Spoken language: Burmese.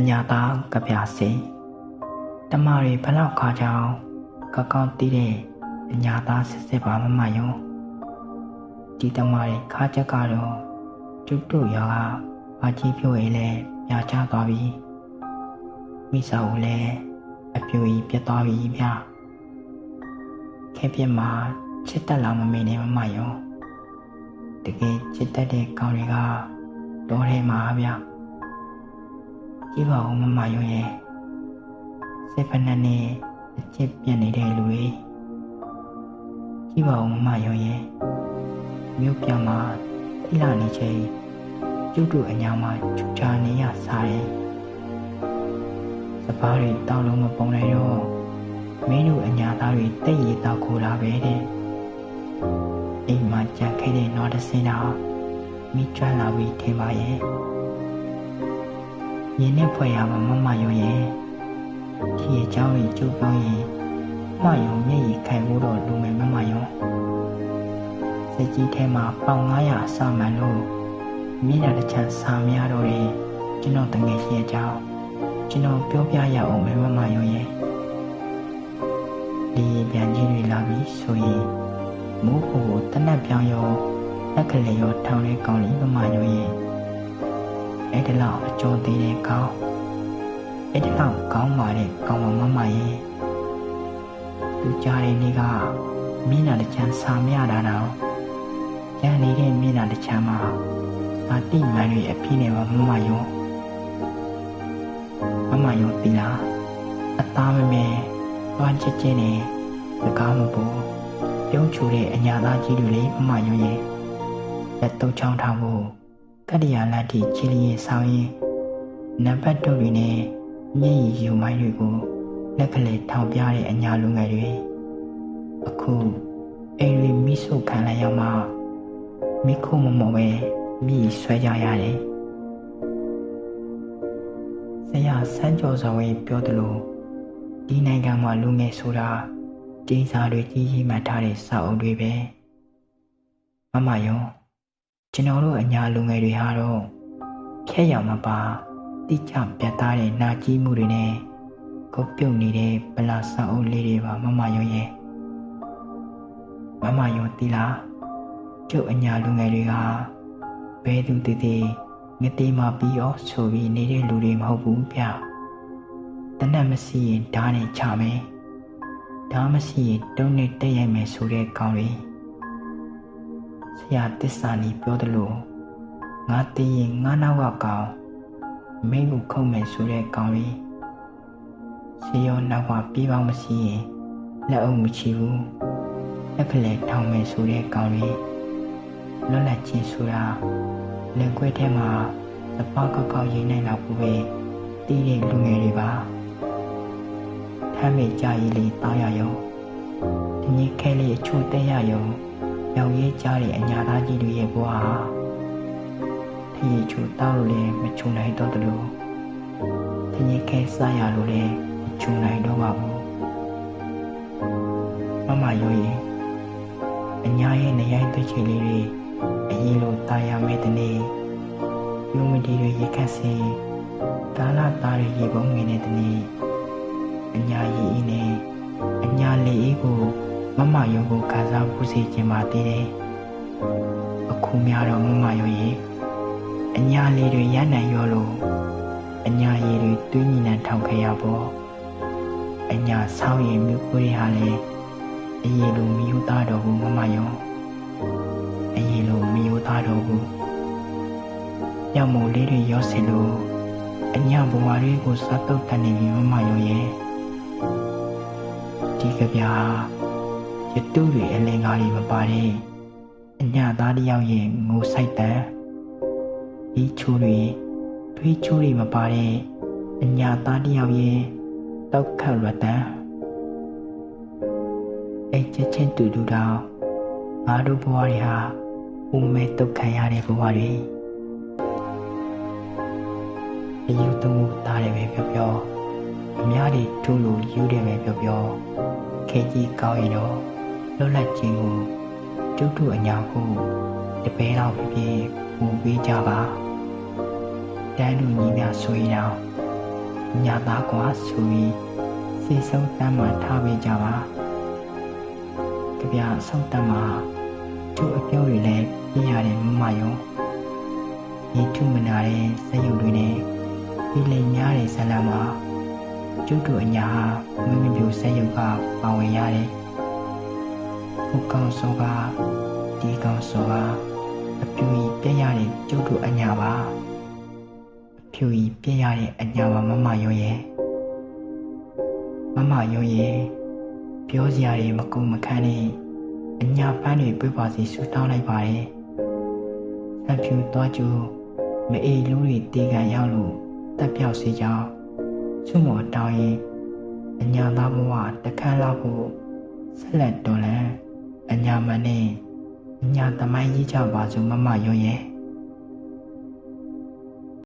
ညာသားကပြစီတမရီဘလောက်ခါကြောင်ကောင်းတီးတဲ့အညာသားစစ်ပါမမယုံဒီတမရီခါချက်ကတော့တူရောကဘာကြီးဖြိုးရေးလဲပြာချသွားပြီမိစာဦးလဲအပြူကြီးပြတ်သွားပြီဗျခဲပြက်မှာချစ်တက်လာမမေနဲ့မမယုံတကယ်ချစ်တက်တဲ့ကောင်တွေကတော်ထဲမှာဗျကြည့်ပါဦးမမယုံရဲ့စိတ်ဖက်နဲ့အချစ်ပြတ်နေတဲ့လူတွေကြည့်ပါဦးမမယုံရဲ့မြို့ပြမှာတိလာနေချိန်တူအညာမှာချူချာနေရစားတယ်စပားတွေတောင်းလုံးမပုံလိုက်တော့မင်းတို့အညာသားတွေတိတ်ရတောက်ခိုးလာပဲတဲ့အိမ်မှာကြံခဲ့တဲ့နောက်တစ်စင်းတော့မိကျွမ်းလာပြီးထင်ပါရဲ့ရင်းနဲ့ဖွဲ့ရမှာမမယုံရဲ့ဒီအကြောင်းကြီးကြိုးပြောရင်မယုံမျက်ရည်ခံဖို့တော့လူမယ်မမယုံစက်ကြီးထဲမှာပေါင်900အစမှန်လို့မျက်နှာတစ်ချမ်းစာမရတော့တယ်ကျွန်တော်တငယ်ချင်းအကြောင်းကျွန်တော်ပြောပြရအောင်မမယုံရဲ့ဒီပြန်ကြီးတွေလာပြီးဆိုရင်မိုးဖို့တနက်ပြောင်းရောလက်ကလေးရောထောင်းတဲ့ကောင်းလေးမမယုံရဲ့အဲ့ဒီလောက်အကျော်သေးတဲ့ကောင်းအဲ့ဒီလောက်ကောင်းပါတဲ့ကောင်းမမရဲ့သူကြားတဲ့နေ့ကမျက်နှာတစ်ချမ်းစာမရတာတော့ရနေတဲ့မျက်နှာတစ်ချမ်းမှာအတိမန်တွေအဖြစ်နဲ့မမယုံတီလာအသားမမဲတွားချစ်ချင်းနဲ့စကားမပူပြုံးချူတဲ့အညာသားကြီးတွေလေးမမယုံရဲ့လက်တုပ်ချောင်းထားဖို့ကတ္တရာလက်ထိချီလျင်ဆောင်ရင်နံပါတ်တို့တွေနဲ့မျက်ရည်ယူမိုင်းတွေကိုလက်ကလေးထောင်ပြတဲ့အညာလူငယ်တွေအခုအိမ်တွေမိဆုတ်ခံလိုက်ရမှမိခုမမော်ပဲမိဆွဲကြရတယ်ဆရာစန်းကျော်စောဝေးပြောသလိုဒီနိုင်ငံမှာလူငယ်ဆိုတာကျင်းစာတွေကြီးကြီးမှတ်ထားတဲ့စာအုပ်တွေပဲမမယုံကျွန်တော်တို့အညာလူငယ်တွေဟာတော့ဖြက်ရောင်မပါတိကျပြတ်သားတဲ့နာကြီးမှုတွေနဲ့ကုတ်ပြုတ်နေတဲ့ဗလာစာအုပ်လေးတွေပါမမယုံရဲ့မမယုံတီလာကျုပ်အညာလူငယ်တွေကဘဲသူတည်ငတေးမှပြီးရောဆိုပြီးနေတဲ့လူတွေမဟုတ်ဘူးဗျတနက်မရှိရင်ဓာတ်နဲ့ချမယ်ဓာတ်မရှိရင်တုံးနဲ့တက်ရိုက်မယ်ဆိုတဲ့ကောင်တွေဆရာတစ္ဆာနီပြောတယ်လို့ငါတည်ရင်ငါနောက်ကကောင်မင်းကိုခုံမယ်ဆိုတဲ့ကောင်တွေရှေးရောနောက်ကပြေးပေါင်းမရှိရင်လက်အုပ်မချီဘူးလက်ကလေးထောင်မယ်ဆိုတဲ့ကောင်တွေလွတ်လပ်ခြင်းဆိုတာလင်ခွဲထဲမှာစပါးကောက်ရိမ့်နိုင်တော့ဘူးပဲတီးတဲ့လူငယ်တွေပါထမ်းမိကြရည်လေးတောင်းရယုံဒီနေ့ခဲလေးအချို့တဲရယုံရောင်ရေးကြတဲ့အညာသားကြီးတွေရဲ့ဘဝဟာထီးချို့တောင်းလို့လည်းမချုံနိုင်တော့တယ်လို့ဒီနေ့ခဲစားရလို့လည်းမချုံနိုင်တော့ပါဘူးမမယုံရင်အညာရဲ့နေရိုင်းသွေးချီလေးတွေအရင်လိုတာယာမဲ့တဲ့နေ့လူမတီတွေရေခတ်စင်ကာလာသားတွေရေပုံးငင်တဲ့နေ့အညာရည်အင်းနဲ့အညာလေးအေးကိုမမယုံကိုခန်းစားပူစီခြင်းပါသေးတယ်အခုများတော့မမယုံရဲ့အညာလေးတွေရနိုင်ရောလို့အညာရည်တွေတွင်းညီနံထောင်ခဲ့ရပေါ့အညာဆောင်းရင်မြို့ကိုရဟာလေအရင်လိုမယူသားတော့ဘူးမမယုံအရင်လိုမယူသားတော့ဘူးညမိုးလေးတွေရောစင်လို့အညာဘဝတွေကိုစားတော့တန်နေပြီမမယုံရဲ့ဒီကဗျာရတူတွေအလင်းကားတွေမပါတဲ့အညာသားတယောက်ရဲ့ငိုဆိုင်တန်ဒီချိုးတွေထွေးချိုးတွေမပါတဲ့အညာသားတယောက်ရဲ့တောက်ခတ်ရတန်အဲ့ချက်ချင်းတူတူတော့ငါတို့ဘဝတွေဟာဦးမဲတုတ်ခံရတဲ့ဘဝတွေအယူတမှုသားတယ်ပဲပြောအများကြီးထူးလို့ယူတယ်ပဲပြောခဲကြီးကောင်းရင်တော့လွတ်လပ်ခြင်းကိုတူအညာကိုတပည့်တော်ပြည့်ပူပေးကြပါတန်းလူညီများဆိုရင်တော့ ညာသားကွာဆိုပြီးစိတ်ဆုံးတမ်းမှထားပေးကြပါကြပြဆုံးတမ်းမှာသူ့အပြောတွေလည်းပြရတဲ့မမရောဒီထုမနာတဲ့စက်ရုပ်တွေနဲ့ဒီလိမ်များတဲ့ဇာလံမှာကျုပ်တို့အညာဟာမင်းမပြူစက်ရုပ်ကပါဝင်ရတယ်ဟိုကောင်စောကဒီကောင်စောကအပြူကြီးပြရတဲ့ကျုပ်တို့အညာပါအဖြူကြီးပြရတဲ့အညာပါမမရောရဲ့မမရောရဲ့ပြောစရာတွေမကုန်မခန်းနဲ့အညာပန်းတွေပြပါစီဆူတောင်းလိုက်ပါတယ်အဖြူသွားကျူမအေးလူတွေတေကန်ရောက်လို့တက်ပြောက်စေကြောင်းချုံမော်တောင်းရင်အညာသားဘဝတခန်းလောက်ဖို့ဆက်လက်တော်လန်အညာမနဲ့အညာသမိုင်းကြီးကြပါစို့မမရောရဲ့